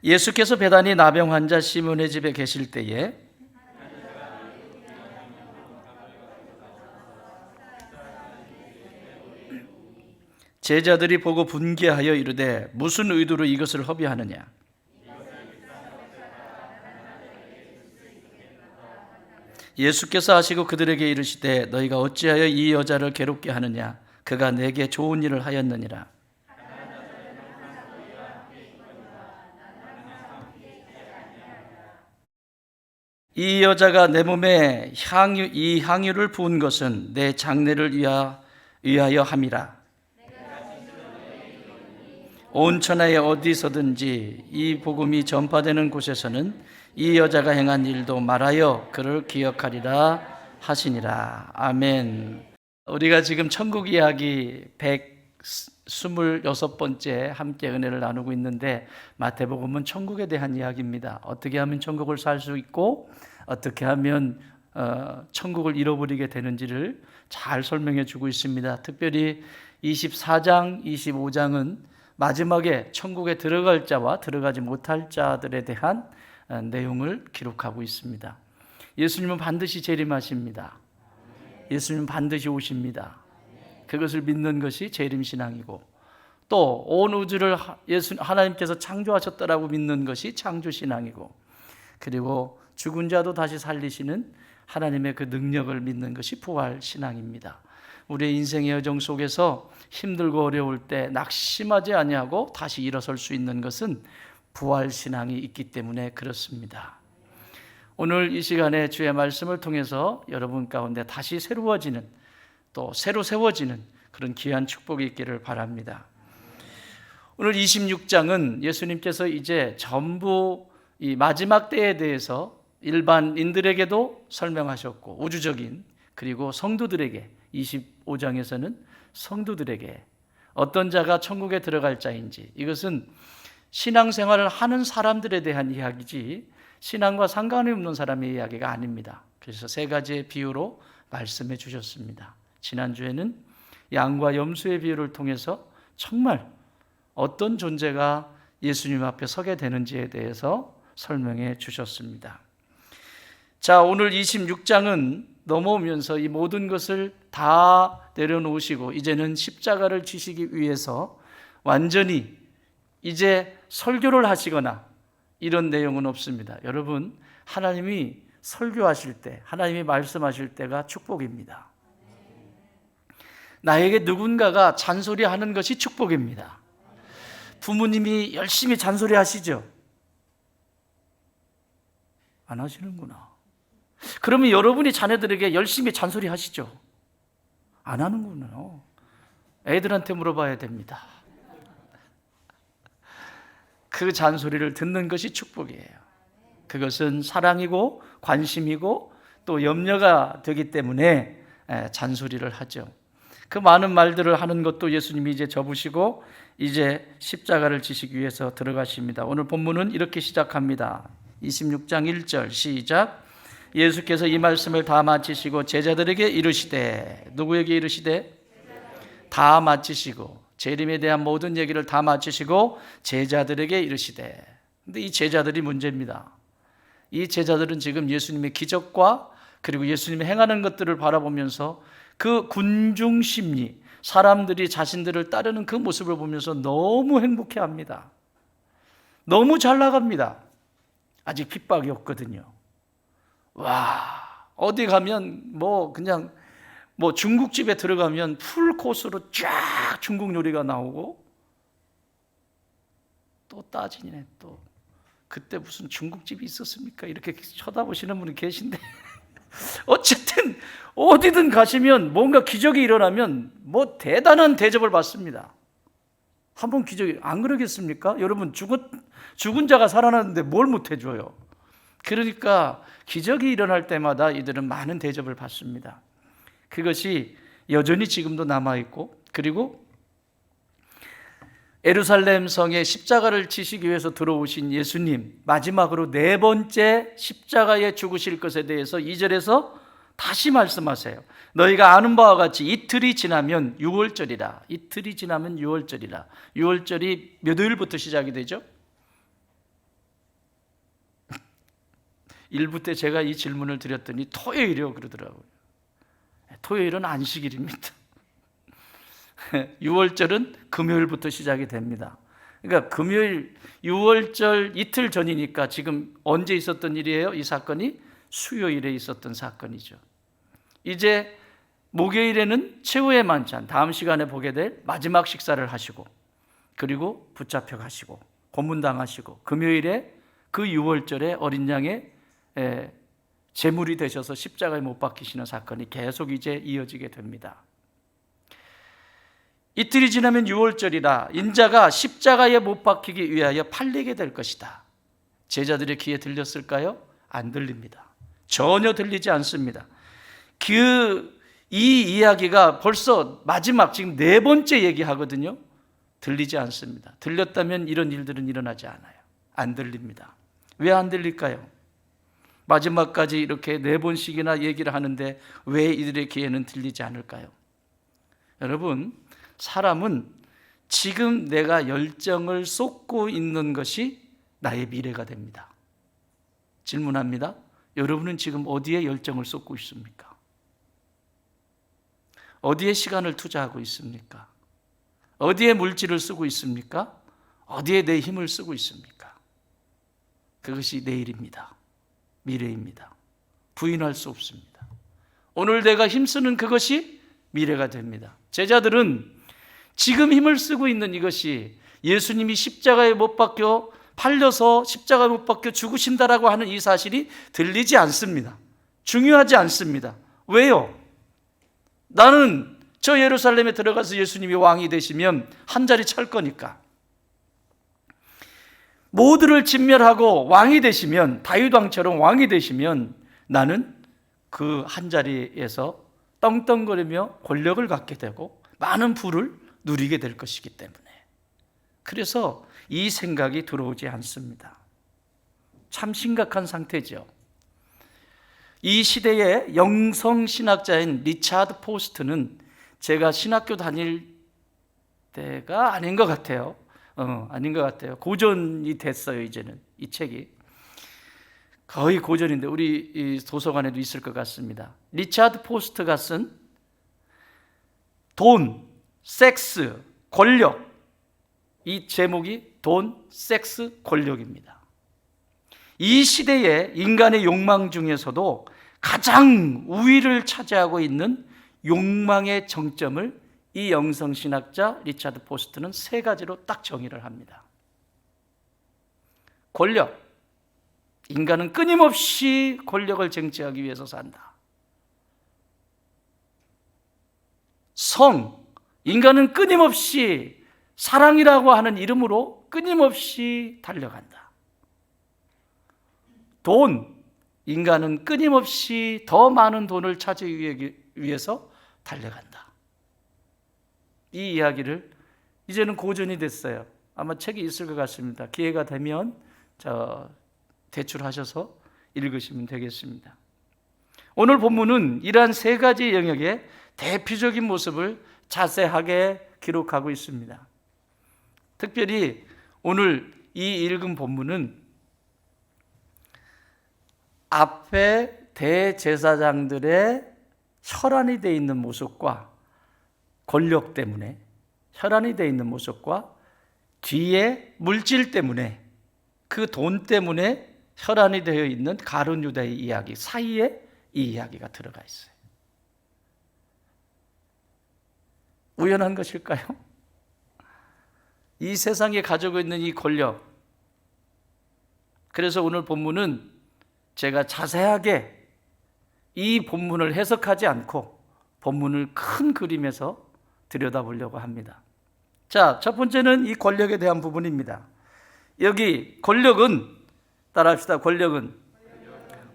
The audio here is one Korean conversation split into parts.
예수께서 베다니 나병 환자 시몬의 집에 계실 때에 제자들이 보고 분개하여 이르되 무슨 의도로 이것을 허비하느냐. 예수께서 하시고 그들에게 이르시되 너희가 어찌하여 이 여자를 괴롭게 하느냐. 그가 내게 좋은 일을 하였느니라. 이 여자가 내 몸에 이 향유를 부은 것은 내 장례를 위하여 함이라. 온 천하에 어디서든지 이 복음이 전파되는 곳에서는 이 여자가 행한 일도 말하여 그를 기억하리라 하시니라. 아멘. 우리가 지금 천국 이야기 126번째 함께 은혜를 나누고 있는데, 마태복음은 천국에 대한 이야기입니다. 어떻게 하면 천국을 살 수 있고 어떻게 하면 천국을 잃어버리게 되는지를 잘 설명해 주고 있습니다. 특별히 24장, 25장은 마지막에 천국에 들어갈 자와 들어가지 못할 자들에 대한 내용을 기록하고 있습니다. 예수님은 반드시 재림하십니다. 예수님은 반드시 오십니다. 그것을 믿는 것이 재림신앙이고, 또 온 우주를 하나님께서 창조하셨다라고 믿는 것이 창조신앙이고, 그리고 죽은 자도 다시 살리시는 하나님의 그 능력을 믿는 것이 부활신앙입니다. 우리의 인생의 여정 속에서 힘들고 어려울 때 낙심하지 아니하고 다시 일어설 수 있는 것은 부활신앙이 있기 때문에 그렇습니다. 오늘 이 시간에 주의 말씀을 통해서 여러분 가운데 다시 새로워지는, 또 새로 세워지는 그런 귀한 축복이 있기를 바랍니다. 오늘 26장은 예수님께서 이제 전부 이 마지막 때에 대해서 일반인들에게도 설명하셨고, 우주적인, 그리고 성도들에게, 25장에서는 성도들에게 어떤 자가 천국에 들어갈 자인지, 이것은 신앙생활을 하는 사람들에 대한 이야기지 신앙과 상관이 없는 사람의 이야기가 아닙니다. 그래서 세 가지의 비유로 말씀해 주셨습니다. 지난주에는 양과 염소의 비유를 통해서 정말 어떤 존재가 예수님 앞에 서게 되는지에 대해서 설명해 주셨습니다. 자, 오늘 26장은 넘어오면서 이 모든 것을 다 내려놓으시고 이제는 십자가를 지시기 위해서 완전히 이제 설교를 하시거나 이런 내용은 없습니다. 여러분, 하나님이 설교하실 때, 하나님이 말씀하실 때가 축복입니다. 나에게 누군가가 잔소리하는 것이 축복입니다. 부모님이 열심히 잔소리하시죠? 안 하시는구나. 그러면 여러분이 자녀들에게 열심히 잔소리하시죠? 안 하는구나. 애들한테 물어봐야 됩니다. 그 잔소리를 듣는 것이 축복이에요. 그것은 사랑이고 관심이고 또 염려가 되기 때문에 잔소리를 하죠. 그 많은 말들을 하는 것도 예수님이 이제 접으시고 이제 십자가를 지시기 위해서 들어가십니다. 오늘 본문은 이렇게 시작합니다. 26장 1절 시작. 예수께서 이 말씀을 다 마치시고 제자들에게 이르시되, 누구에게 이르시되? 다 마치시고, 재림에 대한 모든 얘기를 다 마치시고 제자들에게 이르시되. 근데 이 제자들이 문제입니다. 이 제자들은 지금 예수님의 기적과 그리고 예수님이 행하는 것들을 바라보면서 그 군중심리, 사람들이 자신들을 따르는 그 모습을 보면서 너무 행복해합니다. 너무 잘 나갑니다. 아직 핍박이 없거든요. 와, 어디 가면 그냥 중국집에 들어가면 풀 코스로 쫙 중국 요리가 나오고, 또 따지네. 또 그때 무슨 중국집이 있었습니까? 이렇게 쳐다보시는 분이 계신데 어쨌든 어디든 가시면 뭔가 기적이 일어나면 대단한 대접을 받습니다. 한번 기적이 안 그러겠습니까? 여러분, 죽은 자가 살아났는데 뭘 못 해줘요? 그러니까 기적이 일어날 때마다 이들은 많은 대접을 받습니다. 그것이 여전히 지금도 남아있고, 그리고 예루살렘 성에 십자가를 지시기 위해서 들어오신 예수님, 마지막으로 네 번째 십자가에 죽으실 것에 대해서 2절에서 다시 말씀하세요. 너희가 아는 바와 같이 이틀이 지나면 6월절이라. 이틀이 지나면 6월절이라. 6월절이 몇 요일부터 시작이 되죠? 1부 때 제가 이 질문을 드렸더니 토요일이요 그러더라고요. 토요일은 안식일입니다. 6월절은 금요일부터 시작이 됩니다. 그러니까 금요일 6월절 이틀 전이니까 지금 언제 있었던 일이에요? 이 사건이 수요일에 있었던 사건이죠. 이제 목요일에는 최후의 만찬, 다음 시간에 보게 될 마지막 식사를 하시고, 그리고 붙잡혀 가시고 고문당하시고, 금요일에 그 6월절에 어린 양의 제물이 되셔서 십자가에 못 박히시는 사건이 계속 이제 이어지게 됩니다. 이틀이 지나면 6월절이라 인자가 십자가에 못 박히기 위하여 팔리게 될 것이다. 제자들의 귀에 들렸을까요? 안 들립니다. 전혀 들리지 않습니다. 이 이야기가 벌써 마지막 지금 4번째 얘기하거든요. 들리지 않습니다. 들렸다면 이런 일들은 일어나지 않아요. 안 들립니다. 왜 안 들릴까요? 마지막까지 이렇게 4번씩이나 얘기를 하는데 왜 이들의 귀에는 들리지 않을까요? 여러분, 사람은 지금 내가 열정을 쏟고 있는 것이 나의 미래가 됩니다. 질문합니다. 여러분은 지금 어디에 열정을 쏟고 있습니까? 어디에 시간을 투자하고 있습니까? 어디에 물질을 쓰고 있습니까? 어디에 내 힘을 쓰고 있습니까? 그것이 내일입니다. 미래입니다. 부인할 수 없습니다. 오늘 내가 힘쓰는 그것이 미래가 됩니다. 제자들은 지금 힘을 쓰고 있는 이것이 예수님이 십자가에 못 박혀 팔려서 십자가에 못 박혀 죽으신다라고 하는 이 사실이 들리지 않습니다. 중요하지 않습니다. 왜요? 나는 저 예루살렘에 들어가서 예수님이 왕이 되시면 한 자리 찰 거니까. 모두를 진멸하고 왕이 되시면, 다윗 왕처럼 왕이 되시면 나는 그 한 자리에서 떵떵거리며 권력을 갖게 되고 많은 부를 누리게 될 것이기 때문에, 그래서 이 생각이 들어오지 않습니다. 참 심각한 상태죠. 이 시대의 영성신학자인 리차드 포스트는 제가 신학교 다닐 때가 아닌 것 같아요. 아닌 것 같아요. 고전이 됐어요. 이제는 이 책이 거의 고전인데 우리 이 도서관에도 있을 것 같습니다. 리차드 포스트가 쓴 돈, 섹스, 권력, 이 제목이 돈, 섹스, 권력입니다. 이 시대의 인간의 욕망 중에서도 가장 우위를 차지하고 있는 욕망의 정점을 이 영성신학자 리차드 포스트는 3가지로 딱 정의를 합니다. 권력, 인간은 끊임없이 권력을 쟁취하기 위해서 산다. 성, 인간은 끊임없이 사랑이라고 하는 이름으로 끊임없이 달려간다. 돈, 인간은 끊임없이 더 많은 돈을 차지하기 위해서 달려간다. 이 이야기를 이제는 고전이 됐어요. 아마 책이 있을 것 같습니다. 기회가 되면 대출하셔서 읽으시면 되겠습니다. 오늘 본문은 이러한 3가지 영역의 대표적인 모습을 자세하게 기록하고 있습니다. 특별히 오늘 이 읽은 본문은 앞에 대제사장들의 혈안이 되어 있는 모습과 권력 때문에 혈안이 되어 있는 모습과 뒤에 물질 때문에 그 돈 때문에 혈안이 되어 있는 가룟 유다의 이야기 사이에 이 이야기가 들어가 있어요. 우연한 것일까요? 이 세상에 가지고 있는 이 권력, 그래서 오늘 본문은 제가 자세하게 이 본문을 해석하지 않고 본문을 큰 그림에서 들여다보려고 합니다. 자, 첫 번째는 이 권력에 대한 부분입니다. 여기 권력은, 따라합시다. 권력은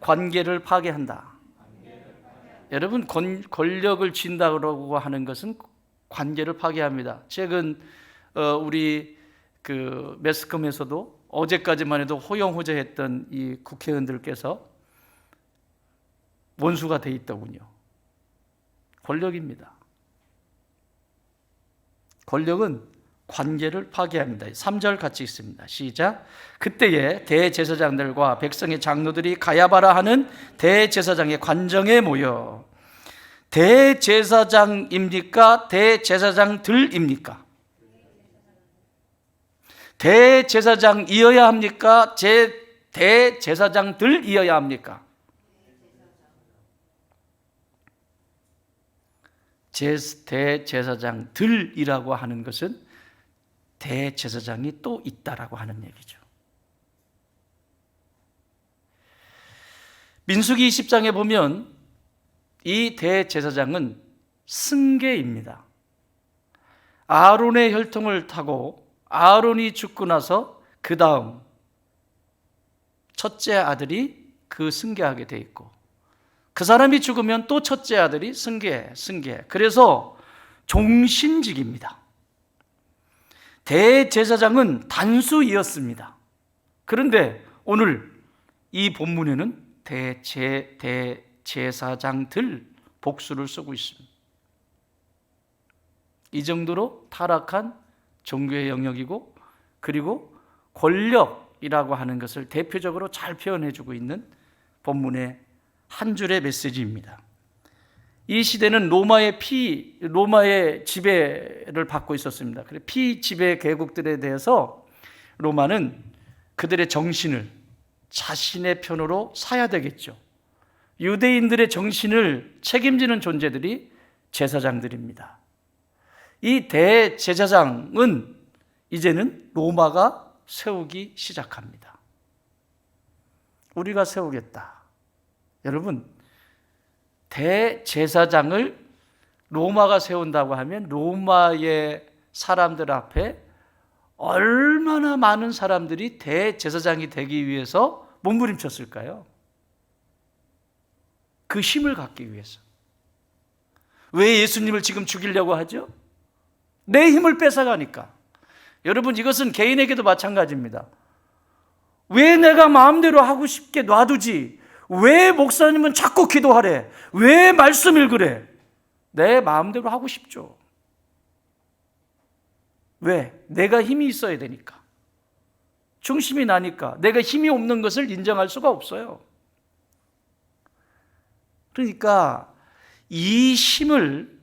관계를 파괴한다. 여러분, 권력을 쥔다고 하는 것은 관계를 파괴합니다. 최근 우리 그 매스컴에서도 어제까지만 해도 호영호재했던 이 국회의원들께서 원수가 돼 있더군요. 권력입니다. 권력은 관계를 파괴합니다. 3절 같이 읽습니다. 시작. 그때에 대제사장들과 백성의 장로들이 가야바라 하는 대제사장의 관정에 모여 대제사장입니까? 대제사장들입니까? 대제사장이어야 합니까? 대제사장들이어야 합니까? 대제사장들이라고 하는 것은 대제사장이 또 있다라고 하는 얘기죠. 민수기 20장에 보면 이 대제사장은 승계입니다. 아론의 혈통을 타고 아론이 죽고 나서 그 다음 첫째 아들이 그 승계하게 돼 있고, 그 사람이 죽으면 또 첫째 아들이 승계. 그래서 종신직입니다. 대제사장은 단수이었습니다. 그런데 오늘 이 본문에는 대제사장들 복수를 쓰고 있습니다. 이 정도로 타락한 종교의 영역이고, 그리고 권력이라고 하는 것을 대표적으로 잘 표현해주고 있는 본문의 한 줄의 메시지입니다. 이 시대는 로마의 지배를 받고 있었습니다. 피지배 계국들에 대해서 로마는 그들의 정신을 자신의 편으로 사야 되겠죠. 유대인들의 정신을 책임지는 존재들이 제사장들입니다. 이 대제사장은 이제는 로마가 세우기 시작합니다. 우리가 세우겠다. 여러분, 대제사장을 로마가 세운다고 하면 로마의 사람들 앞에 얼마나 많은 사람들이 대제사장이 되기 위해서 몸부림쳤을까요? 그 힘을 갖기 위해서. 왜 예수님을 지금 죽이려고 하죠? 내 힘을 뺏어가니까. 여러분, 이것은 개인에게도 마찬가지입니다. 왜 내가 마음대로 하고 싶게 놔두지? 왜 목사님은 자꾸 기도하래? 왜 말씀 읽으래? 내 마음대로 하고 싶죠. 왜? 내가 힘이 있어야 되니까. 중심이 나니까. 내가 힘이 없는 것을 인정할 수가 없어요. 그러니까 이 힘을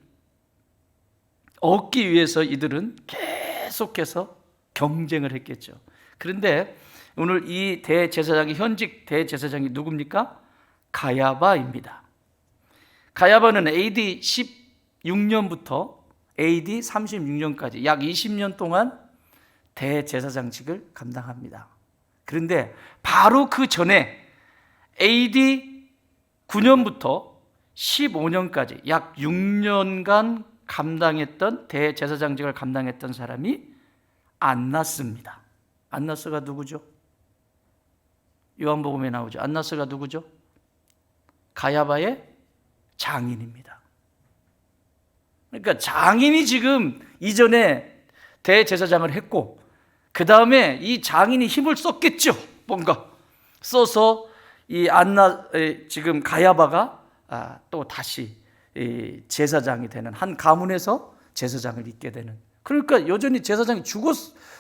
얻기 위해서 이들은 계속해서 경쟁을 했겠죠. 그런데 오늘 이 대제사장이, 현직 대제사장이 누굽니까? 가야바입니다. 가야바는 AD 16년부터 AD 36년까지 약 20년 동안 대제사장직을 감당합니다. 그런데 바로 그 전에 AD 9년부터 15년까지 약 6년간 감당했던 대제사장직을 감당했던 사람이 안나스입니다. 안나스가 누구죠? 요한복음에 나오죠. 안나스가 누구죠? 가야바의 장인입니다. 그러니까 장인이 지금 이전에 대제사장을 했고, 그 다음에 이 장인이 힘을 썼겠죠. 뭔가 써서 이 지금 가야바가 또 다시 제사장이 되는, 한 가문에서 제사장을 잇게 되는. 그러니까 여전히 제사장이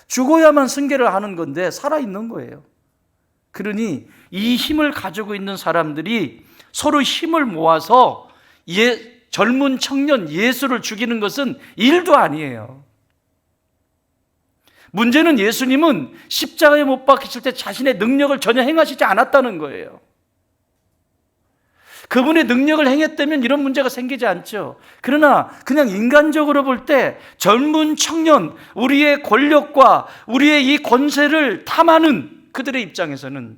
죽어야만 승계를 하는 건데 살아있는 거예요. 그러니 이 힘을 가지고 있는 사람들이 서로 힘을 모아서 젊은 청년 예수를 죽이는 것은 일도 아니에요. 문제는 예수님은 십자가에 못 박히실 때 자신의 능력을 전혀 행하시지 않았다는 거예요. 그분의 능력을 행했다면 이런 문제가 생기지 않죠. 그러나 그냥 인간적으로 볼 때 젊은 청년, 우리의 권력과 우리의 이 권세를 탐하는 그들의 입장에서는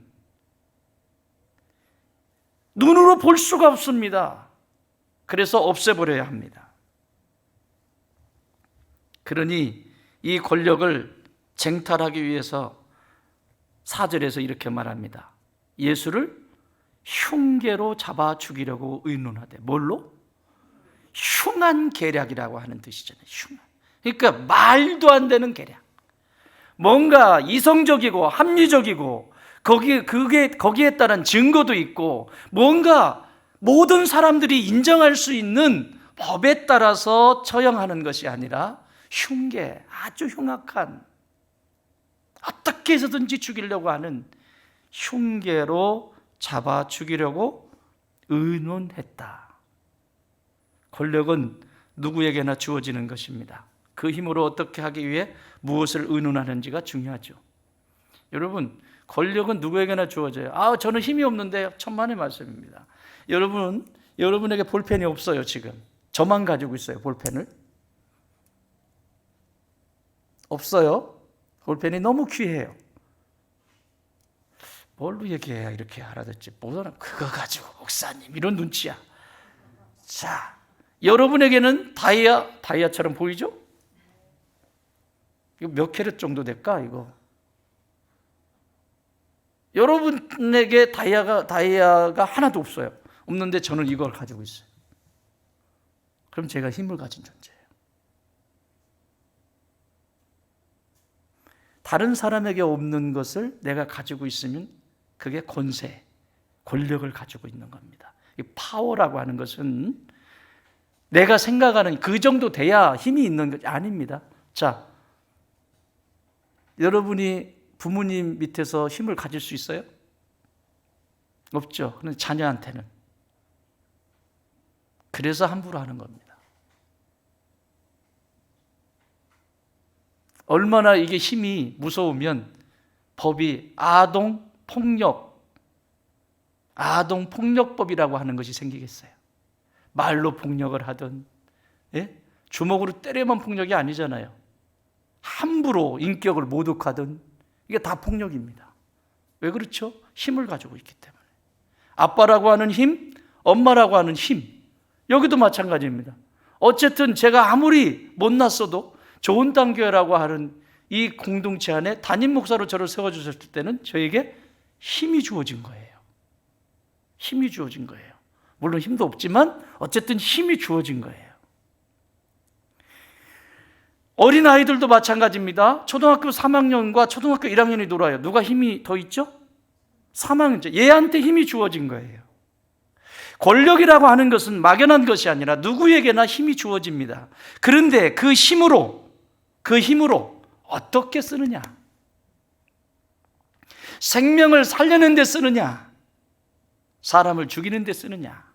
눈으로 볼 수가 없습니다. 그래서 없애버려야 합니다. 그러니 이 권력을 쟁탈하기 위해서 4절에서 이렇게 말합니다. 예수를 흉계로 잡아 죽이려고 의논하되. 뭘로? 흉한 계략이라고 하는 뜻이잖아요. 흉한. 그러니까 말도 안 되는 계략. 뭔가 이성적이고 합리적이고 거기에 따른 증거도 있고, 뭔가 모든 사람들이 인정할 수 있는 법에 따라서 처형하는 것이 아니라 흉계, 아주 흉악한, 어떻게 해서든지 죽이려고 하는 흉계로 잡아 죽이려고 의논했다. 권력은 누구에게나 주어지는 것입니다. 그 힘으로 어떻게 하기 위해 무엇을 의논하는지가 중요하죠. 여러분, 권력은 누구에게나 주어져요. 저는 힘이 없는데, 천만의 말씀입니다. 여러분에게 볼펜이 없어요. 지금 저만 가지고 있어요. 볼펜을 없어요. 볼펜이 너무 귀해요. 뭘로 얘기해야 이렇게 알아듣지? 뭐더라? 그거 가지고 목사님 이런 눈치야. 자, 여러분에게는 다이아처럼 보이죠? 이거 몇 캐럿 정도 될까 이거? 여러분에게 다이아가 하나도 없어요. 없는데 저는 이걸 가지고 있어요. 그럼 제가 힘을 가진 존재예요. 다른 사람에게 없는 것을 내가 가지고 있으면 그게 권세, 권력을 가지고 있는 겁니다. 이 파워라고 하는 것은 내가 생각하는 그 정도 돼야 힘이 있는 것이 아닙니다. 자, 여러분이 부모님 밑에서 힘을 가질 수 있어요? 없죠. 그런데 자녀한테는. 그래서 함부로 하는 겁니다. 얼마나 이게 힘이 무서우면 법이 아동폭력법이라고 하는 것이 생기겠어요. 말로 폭력을 하든, 주먹으로 때려만 폭력이 아니잖아요. 함부로 인격을 모독하든 이게 다 폭력입니다. 왜 그렇죠? 힘을 가지고 있기 때문에. 아빠라고 하는 힘, 엄마라고 하는 힘, 여기도 마찬가지입니다. 어쨌든 제가 아무리 못났어도 좋은 단교회라고 하는 이 공동체 안에 담임 목사로 저를 세워주셨을 때는 저에게 힘이 주어진 거예요. 힘이 주어진 거예요. 물론 힘도 없지만 어쨌든 힘이 주어진 거예요. 어린아이들도 마찬가지입니다. 초등학교 3학년과 초등학교 1학년이 놀아요. 누가 힘이 더 있죠? 3학년째. 얘한테 힘이 주어진 거예요. 권력이라고 하는 것은 막연한 것이 아니라 누구에게나 힘이 주어집니다. 그런데 그 힘으로 어떻게 쓰느냐? 생명을 살려는 데 쓰느냐? 사람을 죽이는 데 쓰느냐?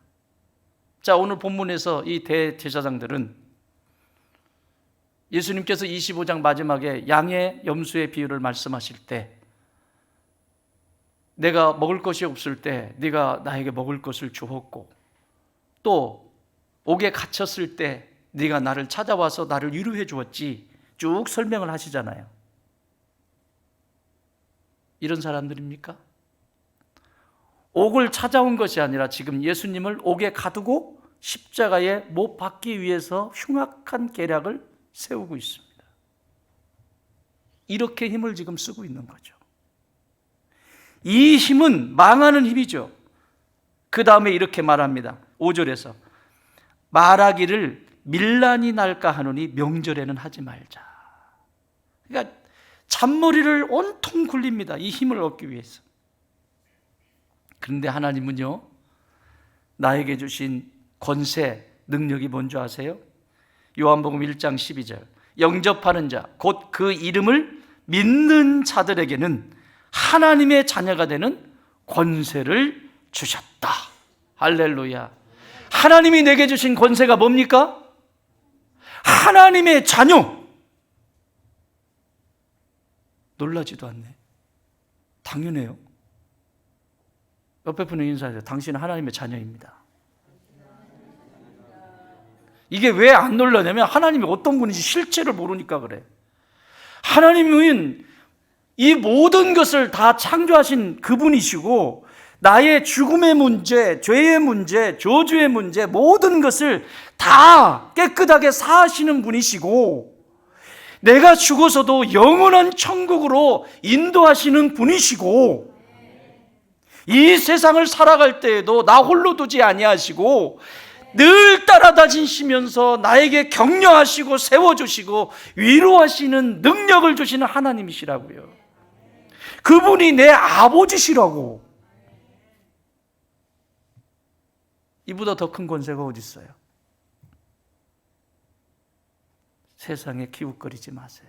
자, 오늘 본문에서 이 대제사장들은 예수님께서 25장 마지막에 양의 염소의 비유를 말씀하실 때 내가 먹을 것이 없을 때 네가 나에게 먹을 것을 주었고 또 옥에 갇혔을 때 네가 나를 찾아와서 나를 위로해 주었지 쭉 설명을 하시잖아요. 이런 사람들입니까? 옥을 찾아온 것이 아니라 지금 예수님을 옥에 가두고 십자가에 못 박기 위해서 흉악한 계략을 세우고 있습니다. 이렇게 힘을 지금 쓰고 있는 거죠. 이 힘은 망하는 힘이죠. 그 다음에 이렇게 말합니다. 5절에서 말하기를 밀란이 날까 하노니 명절에는 하지 말자. 그러니까 잔머리를 온통 굴립니다. 이 힘을 얻기 위해서. 그런데 하나님은요, 나에게 주신 권세, 능력이 뭔지 아세요? 요한복음 1장 12절 영접하는 자, 곧 그 이름을 믿는 자들에게는 하나님의 자녀가 되는 권세를 주셨다. 할렐루야. 하나님이 내게 주신 권세가 뭡니까? 하나님의 자녀. 놀라지도 않네. 당연해요. 옆에 분에게 인사하세요. 당신은 하나님의 자녀입니다. 이게 왜 안 놀라냐면 하나님이 어떤 분인지 실체를 모르니까 그래. 하나님은 이 모든 것을 다 창조하신 그분이시고 나의 죽음의 문제, 죄의 문제, 저주의 문제 모든 것을 다 깨끗하게 사하시는 분이시고 내가 죽어서도 영원한 천국으로 인도하시는 분이시고 이 세상을 살아갈 때에도 나 홀로 두지 아니하시고 늘 따라다니시면서 나에게 격려하시고 세워주시고 위로하시는 능력을 주시는 하나님이시라고요. 그분이 내 아버지시라고. 이보다 더 큰 권세가 어디 있어요? 세상에 기웃거리지 마세요.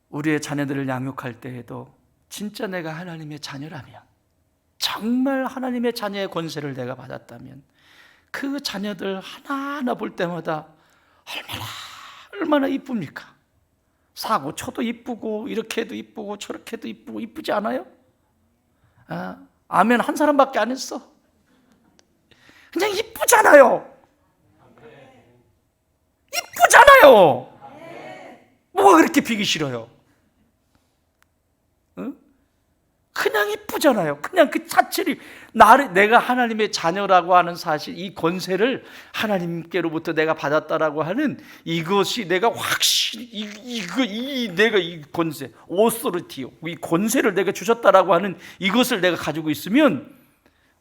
우리의 자녀들을 양육할 때에도 진짜 내가 하나님의 자녀라면, 정말 하나님의 자녀의 권세를 내가 받았다면 그 자녀들 하나하나 볼 때마다 얼마나 이쁩니까? 사고 쳐도 이쁘고, 이렇게 해도 이쁘고, 저렇게 해도 이쁘고, 이쁘지 않아요? 아멘 한 사람밖에 안 했어. 그냥 이쁘잖아요. 이쁘잖아요. 뭐가 그렇게 비기 싫어요? 응? 그냥 이쁘잖아요. 그냥 그 자체를, 내가 하나님의 자녀라고 하는 사실, 이 권세를 하나님께로부터 내가 받았다라고 하는 이것이 내가 확실히 내가 이 권세, 오소리티요, 이 권세를 내가 주셨다라고 하는 이것을 내가 가지고 있으면,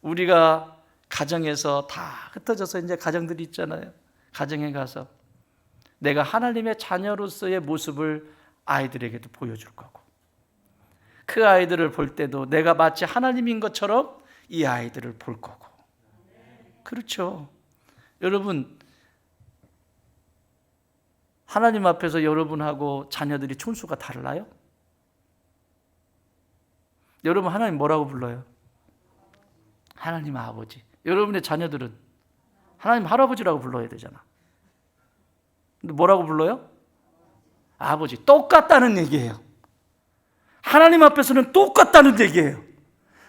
우리가 가정에서 다 흩어져서 이제 가정들이 있잖아요. 가정에 가서 내가 하나님의 자녀로서의 모습을 아이들에게도 보여줄 거고, 그 아이들을 볼 때도 내가 마치 하나님인 것처럼 이 아이들을 볼 거고. 그렇죠. 여러분, 하나님 앞에서 여러분하고 자녀들이 촌수가 달라요? 여러분 하나님 뭐라고 불러요? 하나님 아버지. 여러분의 자녀들은 하나님 할아버지라고 불러야 되잖아. 근데 뭐라고 불러요? 아버지. 똑같다는 얘기예요. 하나님 앞에서는 똑같다는 얘기예요.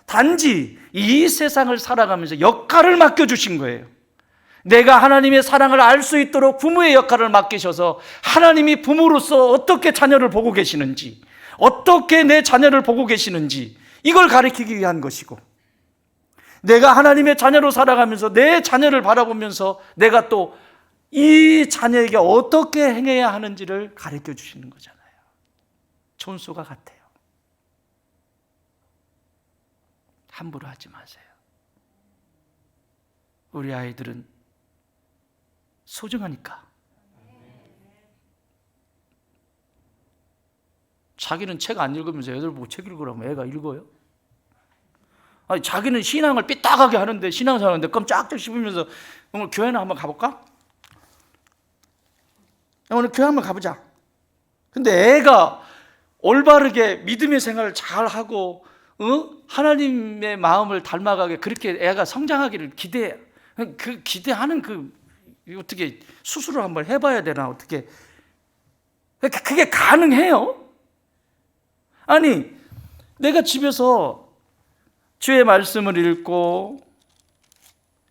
단지 이 세상을 살아가면서 역할을 맡겨주신 거예요. 내가 하나님의 사랑을 알 수 있도록 부모의 역할을 맡기셔서 하나님이 부모로서 어떻게 자녀를 보고 계시는지, 어떻게 내 자녀를 보고 계시는지, 이걸 가르치기 위한 것이고, 내가 하나님의 자녀로 살아가면서 내 자녀를 바라보면서 내가 또 이 자녀에게 어떻게 행해야 하는지를 가르쳐 주시는 거잖아요. 촌수가 같아요. 함부로 하지 마세요. 우리 아이들은 소중하니까. 자기는 책 안 읽으면서 애들 보고 책 읽으라면 애가 읽어요? 아니, 자기는 신앙을 삐딱하게 하는데, 신앙생활 하는데 깜짝짝 씹으면서 오늘 교회나 한번 가볼까? 오늘 교회 한번 가보자. 근데 애가 올바르게 믿음의 생활을 잘하고 하나님의 마음을 닮아가게 그렇게 애가 성장하기를 기대해. 그 기대하는 어떻게 수술을 한번 해봐야 되나, 어떻게 그게 가능해요? 아니, 내가 집에서 주의 말씀을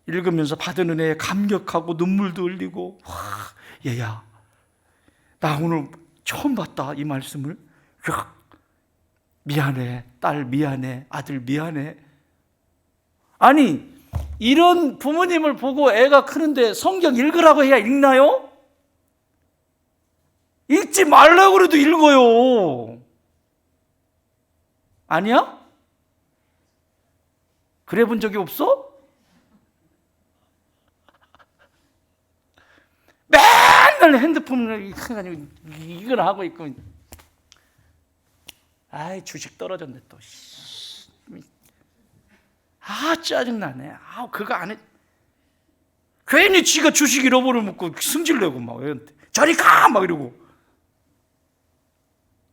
읽으면서 받은 은혜에 감격하고 눈물도 흘리고, 와, 얘야, 나 오늘 처음 봤다 이 말씀을. 미안해, 딸 미안해, 아들 미안해. 아니, 이런 부모님을 보고 애가 크는데 성경 읽으라고 해야 읽나요? 읽지 말라고 그래도 읽어요. 아니야? 그래 본 적이 없어? 맨날 핸드폰을 해가지고 이걸 하고 있고, 아이 주식 떨어졌네 또. 짜증나네. 그거 안 해. 괜히 지가 주식 잃어버려먹고 승질내고 막 애한테 저리 가! 막 이러고.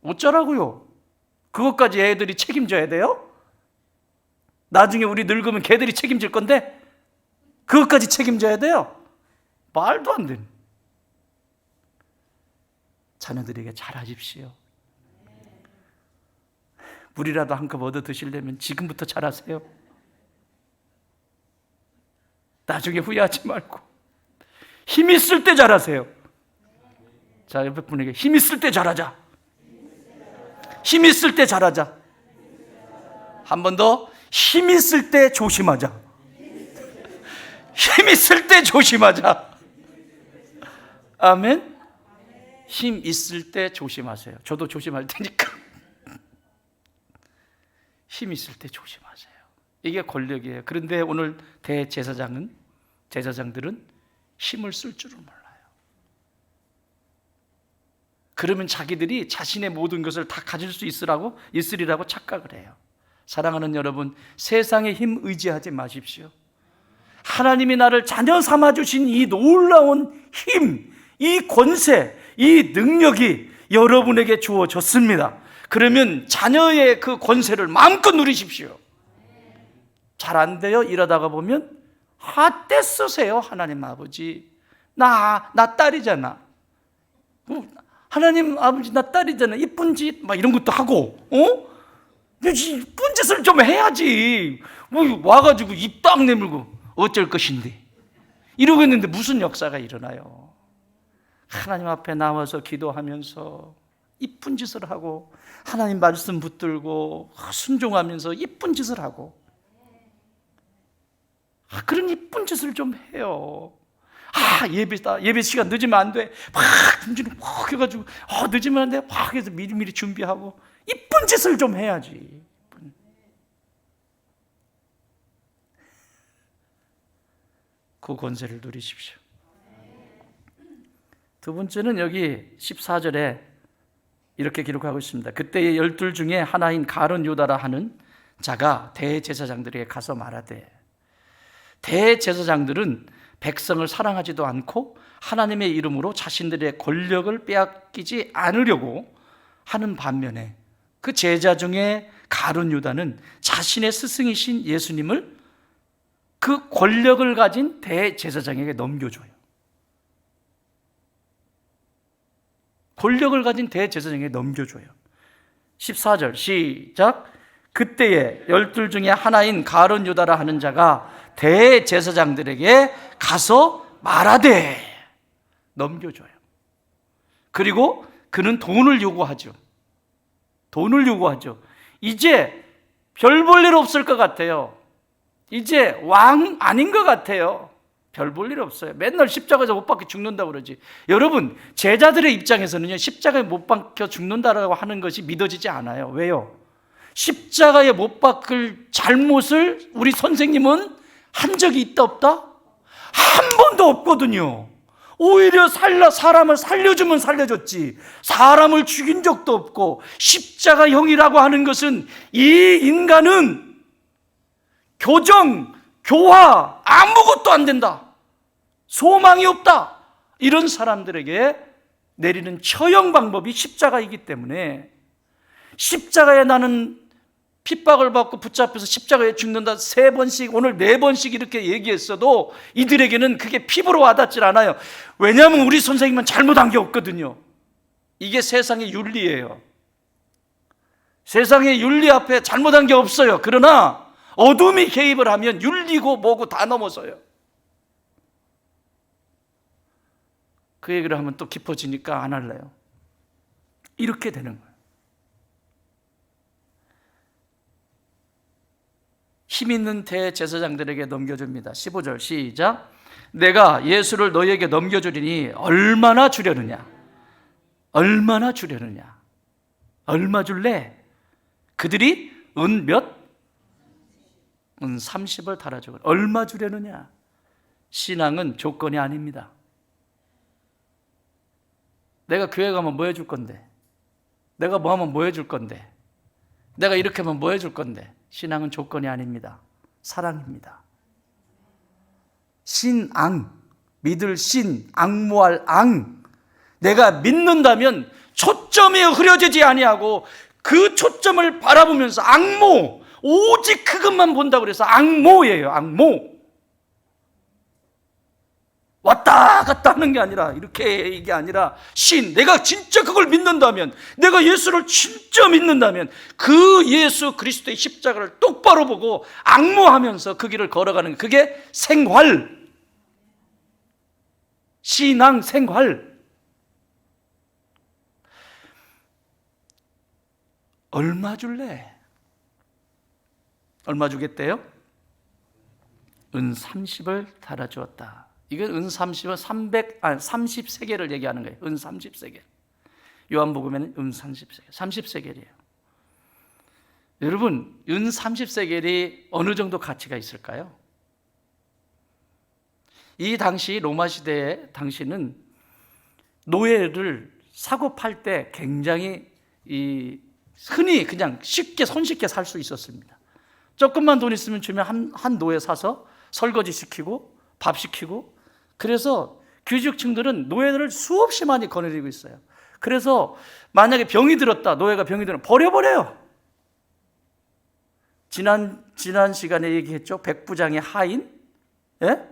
어쩌라고요? 그것까지 애들이 책임져야 돼요? 나중에 우리 늙으면 걔들이 책임질 건데 그것까지 책임져야 돼요? 말도 안 되는. 자녀들에게 잘하십시오. 물이라도 한 컵 얻어 드시려면 지금부터 잘하세요. 나중에 후회하지 말고 힘 있을 때 잘하세요. 자, 옆에 분에게 힘 있을 때 잘하자. 힘 있을 때 잘하자. 한 번 더, 힘 있을 때 조심하자. 힘 있을 때 조심하자. 아멘. 힘 있을 때 조심하세요. 저도 조심할 테니까. 힘 있을 때 조심하세요. 이게 권력이에요. 그런데 오늘 제사장들은 힘을 쓸 줄을 몰라요. 그러면 자기들이 자신의 모든 것을 다 가질 수 있으리라고 착각을 해요. 사랑하는 여러분, 세상의 힘 의지하지 마십시오. 하나님이 나를 자녀 삼아주신 이 놀라운 힘, 이 권세, 이 능력이 여러분에게 주어졌습니다. 그러면 자녀의 그 권세를 마음껏 누리십시오. 잘 안 돼요? 이러다가 보면 떼 쓰세요. 하나님 아버지, 나 딸이잖아. 하나님 아버지, 나 딸이잖아. 이쁜 짓 막 이런 것도 하고, 이쁜 짓을 좀 해야지. 와가지고 입 딱 내물고 어쩔 것인데 이러고 있는데 무슨 역사가 일어나요? 하나님 앞에 나와서 기도하면서 이쁜 짓을 하고, 하나님 말씀 붙들고 순종하면서 이쁜 짓을 하고, 그런 이쁜 짓을 좀 해요. 예배다, 예배 시간 늦으면 안 돼. 막 준비를 막 해가지고 늦으면 안 돼. 막 해서 미리미리 준비하고 이쁜 짓을 좀 해야지. 그 권세를 누리십시오. 두 번째는 여기 14절에 이렇게 기록하고 있습니다. 그때의 12 중에 하나인 가룟 유다라 하는 자가 대제사장들에게 가서 말하되, 대제사장들은 백성을 사랑하지도 않고 하나님의 이름으로 자신들의 권력을 빼앗기지 않으려고 하는 반면에 그 제자 중에 가룟 유다는 자신의 스승이신 예수님을 그 권력을 가진 대제사장에게 넘겨줘요. 권력을 가진 대제사장에게 넘겨줘요. 14절 시작. 그때에 12 중에 하나인 가룟 유다라 하는 자가 대제사장들에게 가서 말하되, 넘겨줘요. 그리고 그는 돈을 요구하죠. 돈을 요구하죠. 이제 별 볼 일 없을 것 같아요. 이제 왕 아닌 것 같아요. 별 볼 일 없어요. 맨날 십자가에서 못 박혀 죽는다고 그러지. 여러분, 제자들의 입장에서는요, 십자가에 못 박혀 죽는다라고 하는 것이 믿어지지 않아요. 왜요? 십자가에 못 박힐 잘못을 우리 선생님은 한 적이 있다 없다? 한 번도 없거든요. 오히려 사람을 살려주면 살려줬지, 사람을 죽인 적도 없고, 십자가형이라고 하는 것은 이 인간은 교정, 교화 아무것도 안 된다, 소망이 없다, 이런 사람들에게 내리는 처형 방법이 십자가이기 때문에, 십자가에 나는 핍박을 받고 붙잡혀서 십자가에 죽는다 3번씩, 오늘 4번씩 이렇게 얘기했어도 이들에게는 그게 피부로 와닿질 않아요. 왜냐하면 우리 선생님은 잘못한 게 없거든요. 이게 세상의 윤리예요. 세상의 윤리 앞에 잘못한 게 없어요. 그러나 어둠이 개입을 하면 윤리고 뭐고 다 넘어서요. 그 얘기를 하면 또 깊어지니까 안 할래요. 이렇게 되는 거예요. 힘 있는 대제사장들에게 넘겨줍니다. 15절 시작. 내가 예수를 너희에게 넘겨주리니 얼마나 주려느냐? 얼마나 주려느냐? 얼마 줄래? 그들이 은 몇? 은 30을 달아주고. 얼마 주려느냐? 신앙은 조건이 아닙니다. 내가 교회 가면 뭐 해줄 건데? 내가 뭐 하면 뭐 해줄 건데? 내가 이렇게 하면 뭐 해줄 건데? 신앙은 조건이 아닙니다. 사랑입니다. 신앙, 믿을 신, 앙모할 앙. 내가 믿는다면 초점이 흐려지지 아니하고 그 초점을 바라보면서 앙모, 오직 그것만 본다고 그래서 앙모예요. 앙모. 왔다 갔다 하는 게 아니라, 이렇게 이게 아니라 신, 내가 진짜 그걸 믿는다면, 내가 예수를 진짜 믿는다면 그 예수 그리스도의 십자가를 똑바로 보고 앙모하면서 그 길을 걸어가는, 그게 생활, 신앙 생활. 얼마 줄래? 얼마 주겠대요? 은 30을 달아주었다. 이건 은 30은 30세겔을 얘기하는 거예요. 은 30세겔. 요한복음에는 은 30세겔. 30세겔이에요. 여러분, 은 30세겔이 어느 정도 가치가 있을까요? 이 당시 로마 시대의 당시는 노예를 사고 팔 때 굉장히 흔히 그냥 쉽게 손쉽게 살 수 있었습니다. 조금만 돈 있으면 주면 한 노예 사서 설거지 시키고 밥 시키고. 그래서 귀족층들은 노예들을 수없이 많이 거느리고 있어요. 그래서 만약에 병이 들었다, 노예가 병이 들면 버려버려요. 지난 시간에 얘기했죠. 백부장의 하인, 예?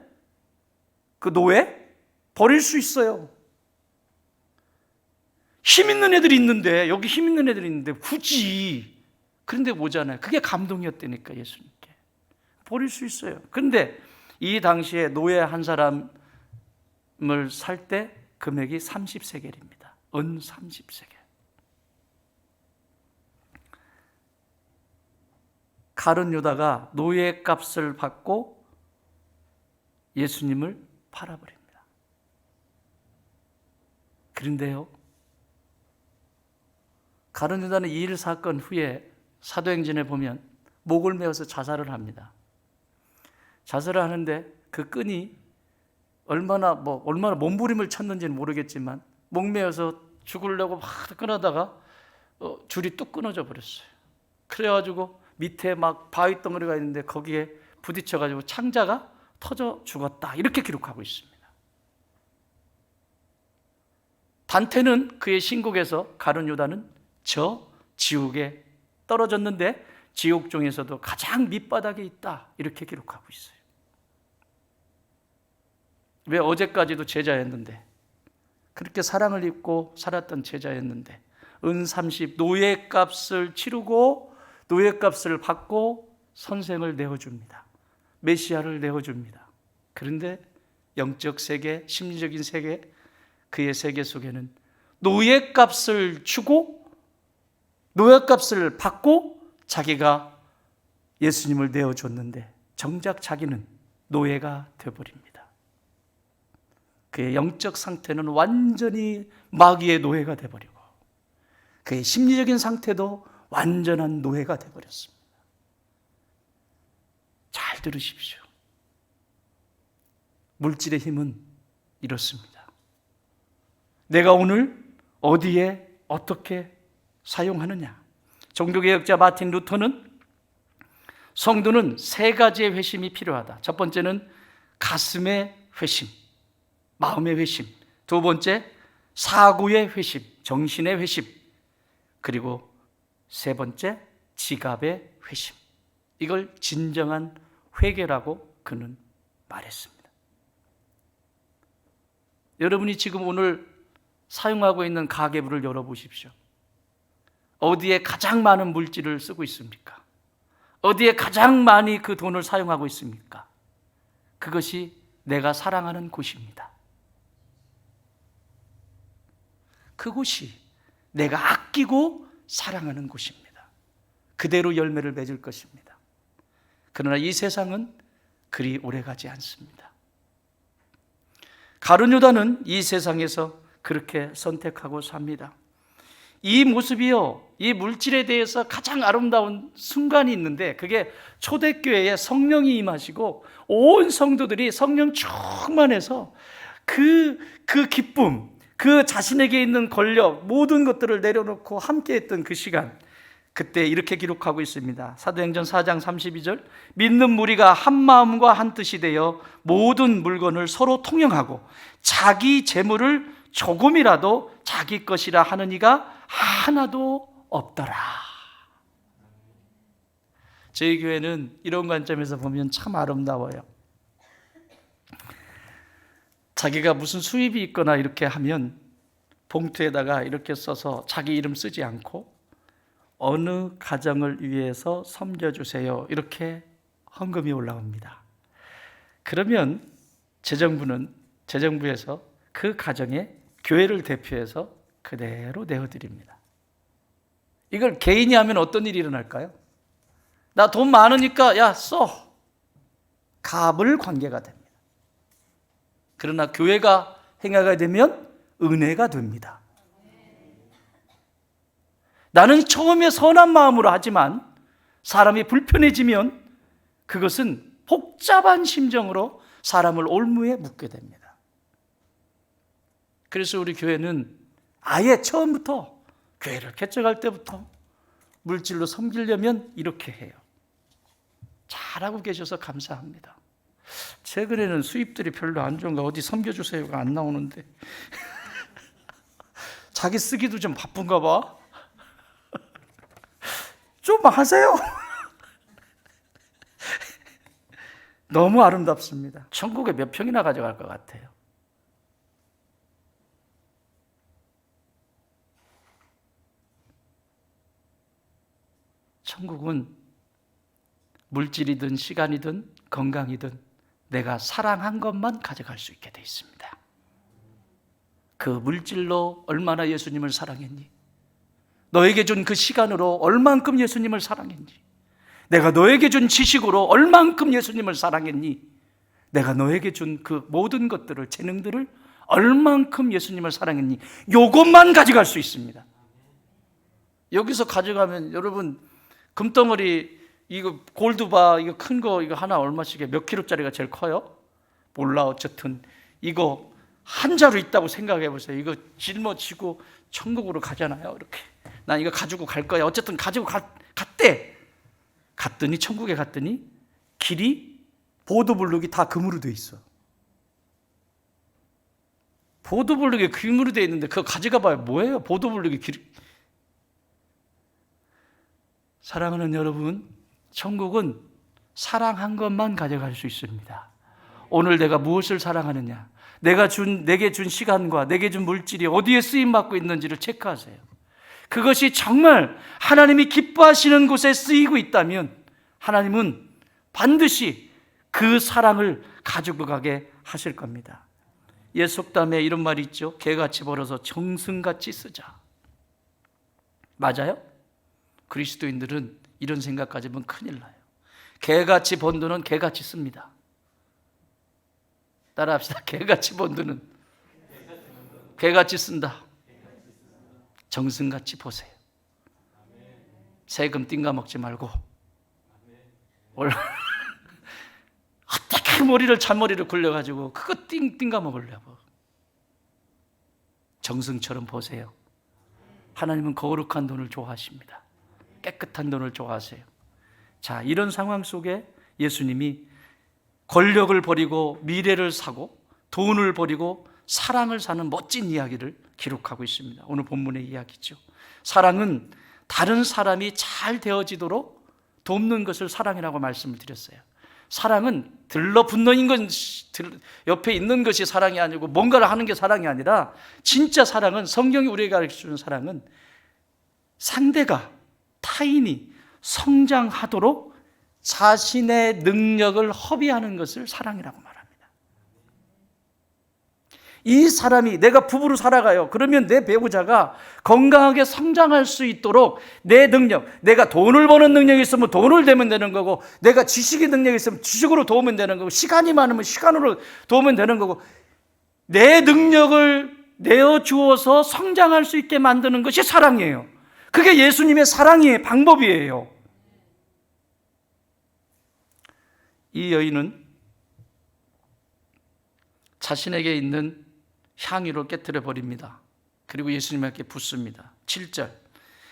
그 노예 버릴 수 있어요. 힘 있는 애들이 있는데, 여기 힘 있는 애들이 있는데 굳이, 그런데 오잖아요. 그게 감동이었다니까, 예수님께. 버릴 수 있어요. 그런데 이 당시에 노예 한 사람을 살 때 금액이 30세겔입니다. 은 30세겔. 가룟 유다가 노예 값을 받고 예수님을 팔아버립니다. 그런데요, 가룟 유다는 이 일 사건 후에 사도행전에 보면 목을 메어서 자살을 합니다. 자살을 하는데 그 끈이 얼마나 몸부림을 쳤는지는 모르겠지만 목 메어서 죽으려고 막 끊어다가 줄이 뚝 끊어져 버렸어요. 그래가지고 밑에 막 바위 덩어리가 있는데 거기에 부딪혀가지고 창자가 터져 죽었다, 이렇게 기록하고 있습니다. 단테는 그의 신곡에서 가룟 유다는 저 지옥에 떨어졌는데 지옥 중에서도 가장 밑바닥에 있다, 이렇게 기록하고 있어요. 왜? 어제까지도 제자였는데, 그렇게 사랑을 입고 살았던 제자였는데 은 30 노예값을 치르고 노예값을 받고 선생을 내어줍니다. 메시아를 내어줍니다. 그런데 영적 세계, 심리적인 세계, 그의 세계 속에는 노예값을 주고 노예값을 받고 자기가 예수님을 내어줬는데 정작 자기는 노예가 되어버립니다. 그의 영적 상태는 완전히 마귀의 노예가 되어버리고 그의 심리적인 상태도 완전한 노예가 되어버렸습니다. 잘 들으십시오. 물질의 힘은 이렇습니다. 내가 오늘 어디에 어떻게 사용하느냐. 종교개혁자 마틴 루터는 성도는 세 가지의 회심이 필요하다. 첫 번째는 가슴의 회심, 마음의 회심. 두 번째, 사고의 회심, 정신의 회심. 그리고 세 번째, 지갑의 회심. 이걸 진정한 회개라고 그는 말했습니다. 여러분이 지금 오늘 사용하고 있는 가계부를 열어보십시오. 어디에 가장 많은 물질을 쓰고 있습니까? 어디에 가장 많이 그 돈을 사용하고 있습니까? 그것이 내가 사랑하는 곳입니다. 그곳이 내가 아끼고 사랑하는 곳입니다. 그대로 열매를 맺을 것입니다. 그러나 이 세상은 그리 오래가지 않습니다. 가룟 유다는 이 세상에서 그렇게 선택하고 삽니다. 이 모습이요, 이 물질에 대해서 가장 아름다운 순간이 있는데 그게 초대교회에 성령이 임하시고 온 성도들이 성령 충만해서 그 기쁨, 그 자신에게 있는 권력, 모든 것들을 내려놓고 함께했던 그 시간, 그때 이렇게 기록하고 있습니다. 사도행전 4장 32절, 믿는 무리가 한 마음과 한 뜻이 되어 모든 물건을 서로 통용하고 자기 재물을 조금이라도 자기 것이라 하는 이가 하나도 없더라. 저희 교회는 이런 관점에서 보면 참 아름다워요. 자기가 무슨 수입이 있거나 이렇게 하면 봉투에다가 이렇게 써서 자기 이름 쓰지 않고 어느 가정을 위해서 섬겨주세요, 이렇게 헌금이 올라옵니다. 그러면 재정부에서 그 가정에 교회를 대표해서 그대로 내어드립니다. 이걸 개인이 하면 어떤 일이 일어날까요? 나 돈 많으니까 야 써, 갑을 관계가 됩니다. 그러나 교회가 행하게 되면 은혜가 됩니다. 나는 처음에 선한 마음으로 하지만 사람이 불편해지면 그것은 복잡한 심정으로 사람을 올무에 묶게 됩니다. 그래서 우리 교회는 아예 처음부터, 교회를 개척할 때부터 물질로 섬기려면 이렇게 해요. 잘하고 계셔서 감사합니다. 최근에는 수입들이 별로 안 좋은가, 어디 섬겨주세요가 안 나오는데 자기 쓰기도 좀 바쁜가 봐. 좀 하세요. 너무 아름답습니다. 천국에 몇 평이나 가져갈 것 같아요? 천국은 물질이든 시간이든 건강이든 내가 사랑한 것만 가져갈 수 있게 돼 있습니다. 그 물질로 얼마나 예수님을 사랑했니? 너에게 준 그 시간으로 얼만큼 예수님을 사랑했니? 내가 너에게 준 지식으로 얼만큼 예수님을 사랑했니? 내가 너에게 준 그 모든 것들을, 재능들을 얼만큼 예수님을 사랑했니? 요것만 가져갈 수 있습니다. 여기서 가져가면 여러분 금덩어리 이거 골드바 이거 큰 거 이거 하나 얼마씩에 몇 킬로짜리가 제일 커요? 몰라. 어쨌든 이거 한 자루 있다고 생각해 보세요. 이거 짊어지고 천국으로 가잖아요. 이렇게 난 이거 가지고 갈 거야. 어쨌든 가지고 갔대. 갔더니 천국에 갔더니 길이 보도블록이 다 금으로 돼 있어. 보도블록이 금으로 돼 있는데 그거 가져가 봐요. 뭐예요? 보도블록이 길. 사랑하는 여러분, 천국은 사랑한 것만 가져갈 수 있습니다. 오늘 내가 무엇을 사랑하느냐? 내게 준 시간과 내게 준 물질이 어디에 쓰임받고 있는지를 체크하세요. 그것이 정말 하나님이 기뻐하시는 곳에 쓰이고 있다면 하나님은 반드시 그 사랑을 가지고 가게 하실 겁니다. 옛 속담에 이런 말이 있죠. 개같이 벌어서 정승같이 쓰자. 맞아요? 그리스도인들은 이런 생각 가지면 큰일 나요. 개같이 번 돈은 개같이 씁니다. 따라합시다. 개같이 번 돈은 개같이 쓴다. 정승같이 보세요. 세금 띵가 먹지 말고 어떻게 머리를 잔머리를 굴려가지고 그거 띵가 먹으려고. 정승처럼 보세요. 하나님은 거룩한 돈을 좋아하십니다. 깨끗한 돈을 좋아하세요. 자, 이런 상황 속에 예수님이 권력을 버리고 미래를 사고 돈을 버리고 사랑을 사는 멋진 이야기를 기록하고 있습니다. 오늘 본문의 이야기죠. 사랑은 다른 사람이 잘 되어지도록 돕는 것을 사랑이라고 말씀을 드렸어요. 사랑은 들러붙는 건 옆에 있는 것이 사랑이 아니고 뭔가를 하는 게 사랑이 아니라 진짜 사랑은, 성경이 우리에게 가르쳐주는 사랑은 상대가, 타인이 성장하도록 자신의 능력을 허비하는 것을 사랑이라고 말합니다. 이 사람이, 내가 부부로 살아가요. 그러면 내 배우자가 건강하게 성장할 수 있도록 내 능력, 내가 돈을 버는 능력이 있으면 돈을 대면 되는 거고, 내가 지식의 능력이 있으면 지식으로 도우면 되는 거고, 시간이 많으면 시간으로 도우면 되는 거고, 내 능력을 내어주어서 성장할 수 있게 만드는 것이 사랑이에요. 그게 예수님의 사랑의 방법이에요. 이 여인은 자신에게 있는 향유를 깨뜨려 버립니다. 그리고 예수님에게 붓습니다. 7절,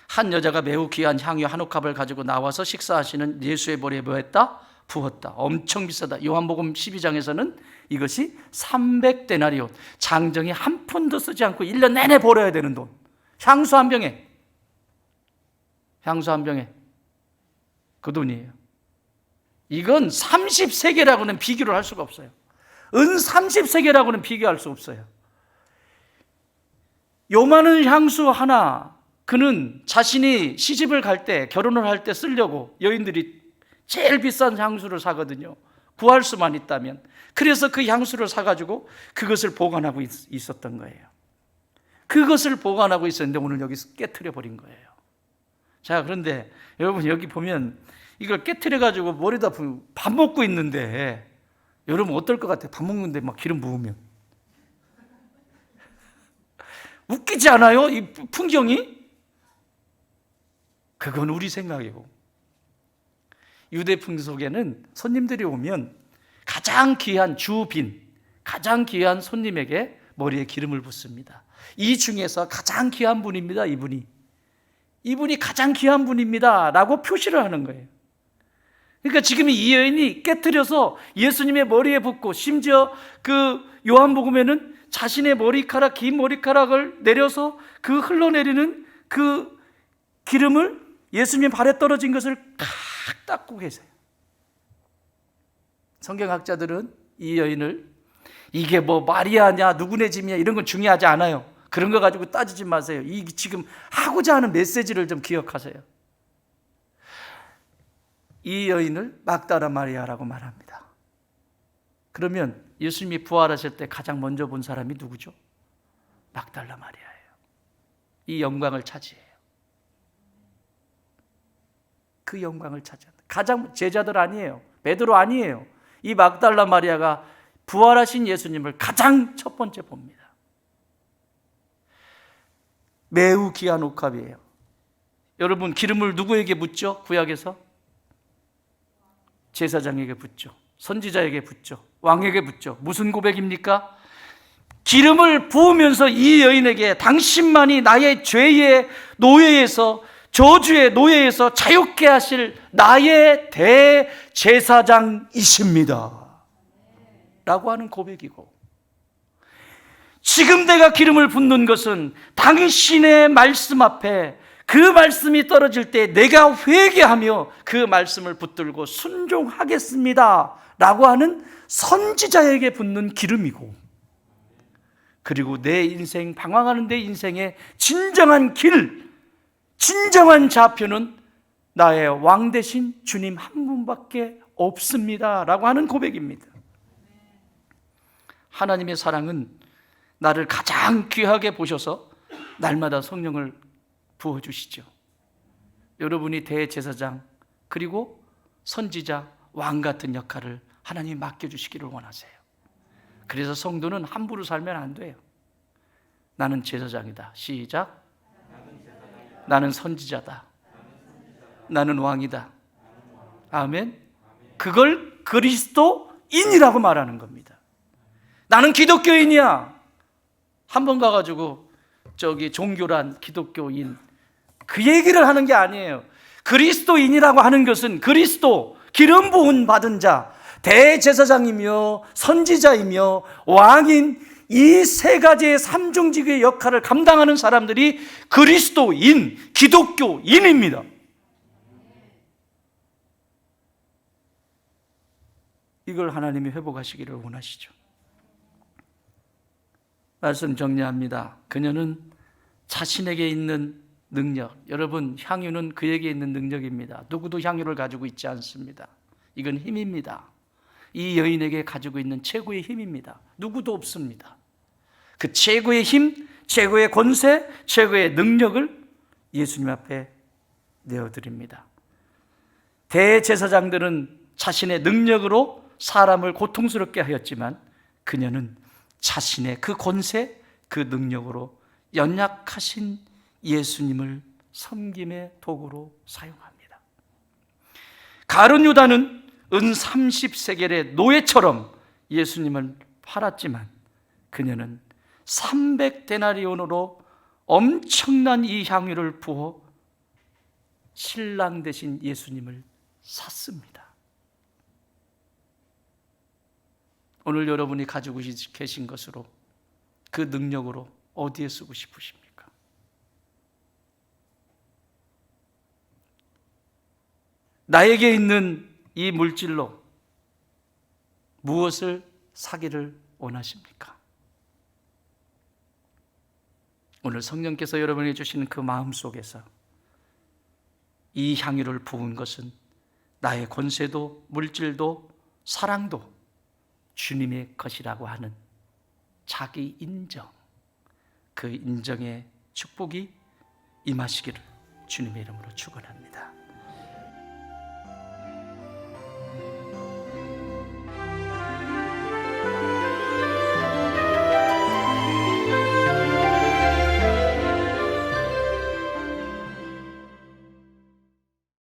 한 여자가 매우 귀한 향유 한 옥합을 가지고 나와서 식사하시는 예수의 머리에 뭐 했다? 부었다. 엄청 비싸다. 요한복음 12장에서는 이것이 300데나리온, 장정이 한 푼도 쓰지 않고 1년 내내 벌어야 되는 돈. 향수 한 병에 그 돈이에요. 이건 30세계라고는 비교를 할 수가 없어요. 은 30세계라고는 비교할 수 없어요. 요만한 향수 하나, 그는 자신이 시집을 갈 때, 결혼을 할 때 쓰려고 여인들이 제일 비싼 향수를 사거든요. 구할 수만 있다면. 그래서 그 향수를 사가지고 그것을 보관하고 있었던 거예요. 그것을 보관하고 있었는데 오늘 여기서 깨트려 버린 거예요. 자, 그런데 여러분 여기 보면 이걸 깨트려가지고 머리다 밥 먹고 있는데, 여러분 어떨 것 같아요? 밥 먹는데 막 기름 부으면. 웃기지 않아요? 이 풍경이? 그건 우리 생각이고, 유대 풍속에는 손님들이 오면 가장 귀한 주빈, 가장 귀한 손님에게 머리에 기름을 붓습니다. 이 중에서 가장 귀한 분입니다. 이분이 가장 귀한 분입니다 라고 표시를 하는 거예요. 그러니까 지금 이 여인이 깨트려서 예수님의 머리에 붓고, 심지어 그 요한복음에는 자신의 머리카락, 긴 머리카락을 내려서 그 흘러내리는 그 기름을 예수님 발에 떨어진 것을 칵 닦고 계세요. 성경학자들은 이 여인을 이게 뭐 마리아냐 누구네 집이냐 이런 건 중요하지 않아요. 그런 거 가지고 따지지 마세요. 이 지금 하고자 하는 메시지를 좀 기억하세요. 이 여인을 막다라 마리아라고 말합니다. 그러면 예수님이 부활하실 때 가장 먼저 본 사람이 누구죠? 막달라 마리아예요. 이 영광을 차지해요. 그 영광을 차지한다. 가장 제자들 아니에요. 베드로 아니에요. 이 막달라 마리아가 부활하신 예수님을 가장 첫 번째 봅니다. 매우 귀한 옥합이에요. 여러분, 기름을 누구에게 붓죠? 구약에서 제사장에게 붓죠. 선지자에게 붓죠. 왕에게 붓죠. 무슨 고백입니까? 기름을 부으면서 이 여인에게 당신만이 나의 죄의 노예에서, 저주의 노예에서 자유케 하실 나의 대제사장이십니다 라고 하는 고백이고, 지금 내가 기름을 붓는 것은 당신의 말씀 앞에 그 말씀이 떨어질 때 내가 회개하며 그 말씀을 붙들고 순종하겠습니다 라고 하는 선지자에게 붓는 기름이고, 그리고 내 인생, 방황하는 내 인생의 진정한 길, 진정한 좌표는 나의 왕 대신 주님 한 분밖에 없습니다 라고 하는 고백입니다. 하나님의 사랑은 나를 가장 귀하게 보셔서 날마다 성령을 부어주시죠. 여러분이 대제사장 그리고 선지자, 왕 같은 역할을 하나님이 맡겨주시기를 원하세요. 그래서 성도는 함부로 살면 안 돼요. 나는 제사장이다. 시작. 나는 선지자다. 나는 왕이다. 아멘. 그걸 그리스도인이라고 말하는 겁니다. 나는 기독교인이야. 한 번 가가지고 저기 종교란 기독교인 그 얘기를 하는 게 아니에요. 그리스도인이라고 하는 것은 그리스도, 기름 부은 받은 자, 대제사장이며 선지자이며 왕인 이 세 가지의 삼중직의 역할을 감당하는 사람들이 그리스도인, 기독교인입니다. 이걸 하나님이 회복하시기를 원하시죠. 말씀 정리합니다. 그녀는 자신에게 있는 능력, 여러분, 향유는 그에게 있는 능력입니다. 누구도 향유를 가지고 있지 않습니다. 이건 힘입니다. 이 여인에게 가지고 있는 최고의 힘입니다. 누구도 없습니다. 그 최고의 힘, 최고의 권세, 최고의 능력을 예수님 앞에 내어드립니다. 대제사장들은 자신의 능력으로 사람을 고통스럽게 하였지만 그녀는 자신의 그 권세, 그 능력으로 연약하신 예수님을 섬김의 도구로 사용합니다. 가룟 유다는 은 30세겔의 노예처럼 예수님을 팔았지만 그녀는 300데나리온으로 엄청난 이 향유를 부어 신랑 되신 예수님을 샀습니다. 오늘 여러분이 가지고 계신 것으로, 그 능력으로 어디에 쓰고 싶으십니까? 나에게 있는 이 물질로 무엇을 사기를 원하십니까? 오늘 성령께서 여러분에게 주시는 그 마음 속에서 이 향유를 부은 것은 나의 권세도 물질도 사랑도 주님의 것이라고 하는 자기 인정, 그 인정의 축복이 임하시기를 주님의 이름으로 축원합니다.